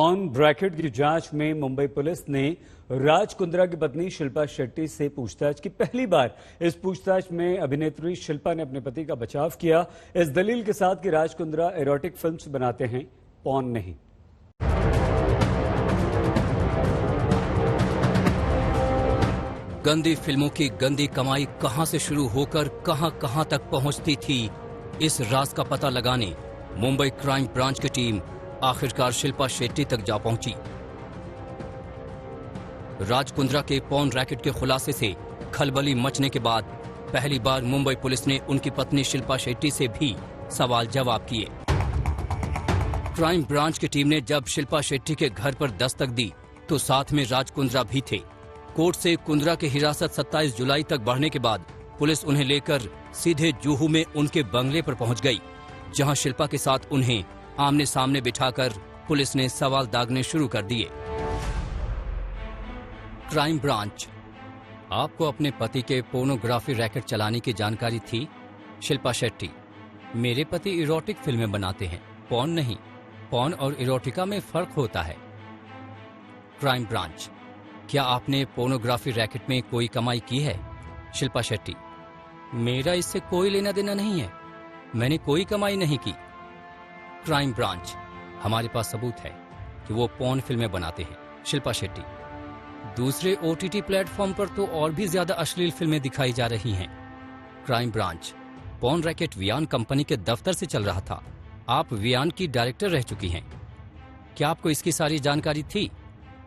Porn bracket की जांच में मुंबई पुलिस ने राज कुंद्रा की पत्नी शिल्पा शेट्टी से पूछताछ की। पहली बार इस पूछताछ में अभिनेत्री शिल्पा ने अपने पति का बचाव किया, इस दलील के साथ कि राज कुंद्रा एरोटिक फिल्म्स बनाते हैं, पॉर्न नहीं। गंदी फिल्मों की गंदी कमाई कहां से शुरू होकर कहां तक पहुंचती थी, इस राज का पता लगाने मुंबई क्राइम ब्रांच की टीम आखिरकार शिल्पा शेट्टी तक जा पहुंची। राज कुंद्रा के पॉर्न रैकेट के खुलासे से खलबली मचने के बाद पहली बार मुंबई पुलिस ने उनकी पत्नी शिल्पा शेट्टी से भी सवाल जवाब किए। क्राइम ब्रांच की टीम ने जब शिल्पा शेट्टी के घर पर दस्तक दी तो साथ में राज कुंद्रा भी थे। कोर्ट से कुंद्रा की हिरासत 27 जुलाई तक बढ़ने के बाद पुलिस उन्हें लेकर सीधे जुहू में उनके बंगले पर पहुंच गई, जहां शिल्पा के साथ उन्हें आमने सामने बिठाकर पुलिस ने सवाल दागने शुरू कर दिए। क्राइम ब्रांच, आपको अपने पति के पोर्नोग्राफी रैकेट चलाने की जानकारी थी? शिल्पा शेट्टी, मेरे पति इरोटिक फिल्में बनाते हैं, पॉर्न नहीं। पॉर्न और इरोटिका में फर्क होता है। क्राइम ब्रांच, क्या आपने पोर्नोग्राफी रैकेट में कोई कमाई की है? शिल्पा शेट्टी, मेरा इससे कोई लेना देना नहीं है, मैंने कोई कमाई नहीं की। क्राइम ब्रांच, हमारे पास सबूत है कि वो पॉर्न फिल्में बनाते हैं। शिल्पा शेट्टी, दूसरे OTT प्लेटफॉर्म पर तो और भी ज्यादा अश्लील फिल्में दिखाई जा रही हैं। Crime branch, porn racket Viaan company के दफ्तर से चल रहा था, आप वियान की डायरेक्टर रह चुकी हैं, क्या आपको इसकी सारी जानकारी थी?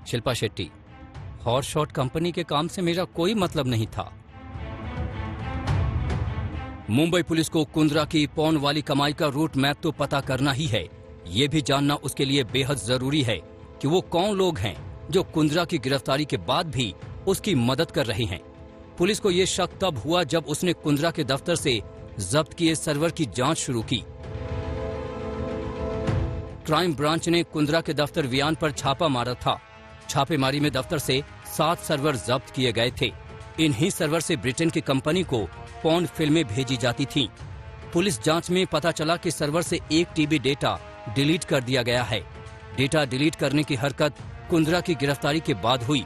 Shilpa Shetty, horse shot company के काम से मेरा कोई मतलब नहीं था। मुंबई पुलिस को कुंद्रा की पॉर्न वाली कमाई का रूट मैप तो पता करना ही है। ये भी जानना उसके लिए बेहद जरूरी है कि वो कौन लोग हैं जो कुंद्रा की गिरफ्तारी के बाद भी उसकी मदद कर रहे हैं। पुलिस को ये शक तब हुआ जब उसने कुंद्रा के दफ्तर से जब्त किए सर्वर की जांच शुरू की। क्राइम ब्रांच ने कुंद्रा के दफ्तर वियान पर छापा मारा था। छापेमारी में दफ्तर से 7 सर्वर जब्त किए गए थे। इन्हीं सर्वर से ब्रिटेन की कंपनी को पॉर्न फिल्में भेजी जाती थीं। पुलिस जांच में पता चला कि सर्वर से 1 TB डेटा डिलीट कर दिया गया है। डेटा डिलीट करने की हरकत कुंद्रा की गिरफ्तारी के बाद हुई।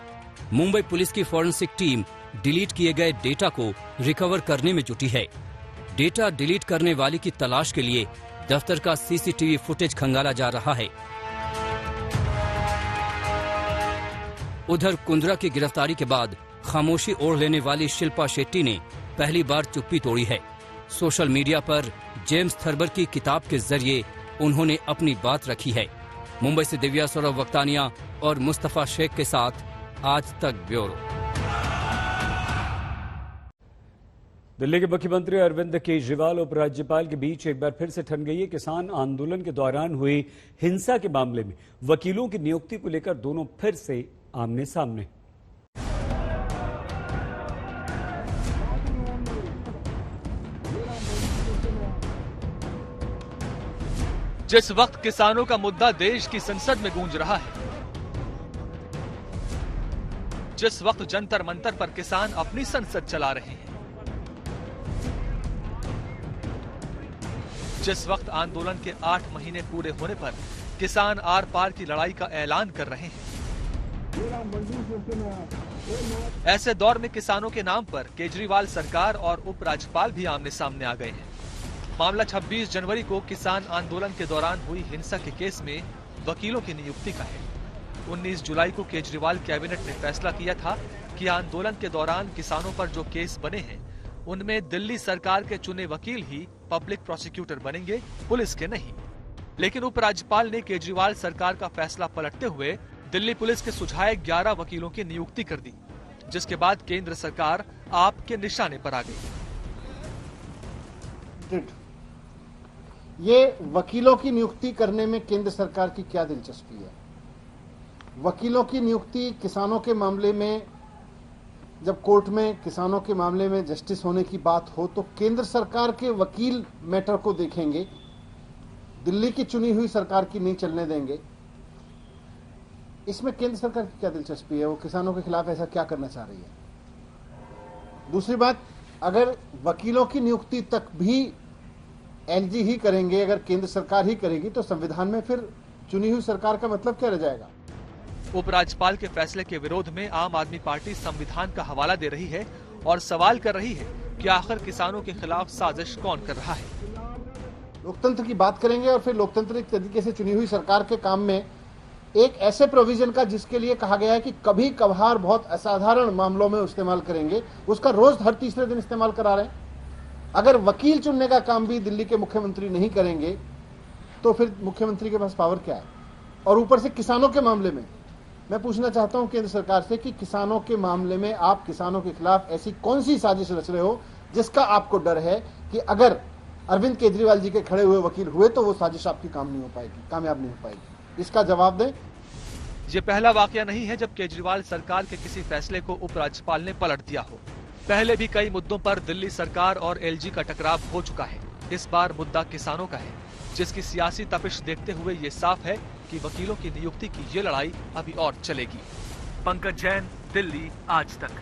मुंबई पुलिस की फॉरेंसिक टीम डिलीट किए गए डेटा को रिकवर करने में जुटी है। डेटा डिलीट करने वाले की तलाश के लिए दफ्तर का CCTV फुटेज खंगाला जा रहा है। उधर कुंद्रा की गिरफ्तारी के बाद खामोशी ओढ़ लेने वाली शिल्पा शेट्टी ने पहली बार चुप्पी तोड़ी है। सोशल मीडिया पर जेम्स थर्बर की किताब के जरिए उन्होंने अपनी बात रखी है। मुंबई से दिव्या सौरभ वक्तानिया और मुस्तफा शेख के साथ आज तक ब्यूरो। दिल्ली के मुख्यमंत्री अरविंद केजरीवाल और उपराज्यपाल के बीच एक बार फिर से ठन गई है। किसान आंदोलन के दौरान हुई हिंसा के मामले में वकीलों की नियुक्ति को लेकर दोनों फिर से आमने सामने। जिस वक्त किसानों का मुद्दा देश की संसद में गूंज रहा है, जिस वक्त जंतर मंतर पर किसान अपनी संसद चला रहे हैं, जिस वक्त आंदोलन के 8 महीने पूरे होने पर किसान आर पार की लड़ाई का ऐलान कर रहे हैं, ऐसे दौर में किसानों के नाम पर केजरीवाल सरकार और उपराज्यपाल भी आमने सामने आ गए हैं। मामला 26 जनवरी को किसान आंदोलन के दौरान हुई हिंसा के केस में वकीलों की नियुक्ति का है। 19 जुलाई को केजरीवाल कैबिनेट ने फैसला किया था कि आंदोलन के दौरान किसानों पर जो केस बने हैं, उनमें दिल्ली सरकार के चुने वकील ही पब्लिक प्रोसिक्यूटर बनेंगे, पुलिस के नहीं। लेकिन उपराज्यपाल ने केजरीवाल सरकार का फैसला पलटते हुए दिल्ली पुलिस के सुझाए 11 वकीलों की नियुक्ति कर दी, जिसके बाद केंद्र सरकार आप के निशाने पर आ गई। ये वकीलों की नियुक्ति करने में केंद्र सरकार की क्या दिलचस्पी है? वकीलों की नियुक्ति किसानों के मामले में, जब कोर्ट में किसानों के मामले में जस्टिस होने की बात हो तो केंद्र सरकार के वकील मैटर को देखेंगे, दिल्ली की चुनी हुई सरकार की नहीं चलने देंगे। इसमें केंद्र सरकार की क्या दिलचस्पी है? वो किसानों के खिलाफ ऐसा क्या करना चाह रही है? दूसरी बात, अगर वकीलों की नियुक्ति तक भी LG ही करेंगे, अगर केंद्र सरकार ही करेगी, तो संविधान में फिर चुनी हुई सरकार का मतलब क्या रह जाएगा? उपराज्यपाल के फैसले के विरोध में आम आदमी पार्टी संविधान का हवाला दे रही है और सवाल कर रही है कि आखिर किसानों के खिलाफ साजिश कौन कर रहा है। लोकतंत्र की बात करेंगे और फिर लोकतांत्रिक तरीके से चुनी हुई सरकार के काम में एक ऐसे प्रोविजन का जिसके लिए कहा गया है कि कभी कभार बहुत असाधारण मामलों में इस्तेमाल करेंगे, उसका रोज हर तीसरे दिन इस्तेमाल करा रहे हैं। अगर वकील चुनने का काम भी दिल्ली के मुख्यमंत्री नहीं करेंगे तो फिर मुख्यमंत्री के पास पावर क्या है? और ऊपर से किसानों के मामले में मैं पूछना चाहता हूं केंद्र सरकार से कि किसानों के मामले में आप किसानों के खिलाफ ऐसी कौन सी साजिश रच रहे हो जिसका आपको डर है कि अगर अरविंद केजरीवाल जी के खड़े हुए वकील हुए तो वो साजिश आपकी कामयाब नहीं हो पाएगी। इसका जवाब दें। ये पहला वाकया नहीं है जब केजरीवाल सरकार के किसी फैसले को उपराज्यपाल ने पलट दिया हो। पहले भी कई मुद्दों पर दिल्ली सरकार और एलजी का टकराव हो चुका है। इस बार मुद्दा किसानों का है, जिसकी सियासी तपिश देखते हुए ये साफ है कि वकीलों की नियुक्ति की ये लड़ाई अभी और चलेगी। पंकज जैन, दिल्ली आज तक।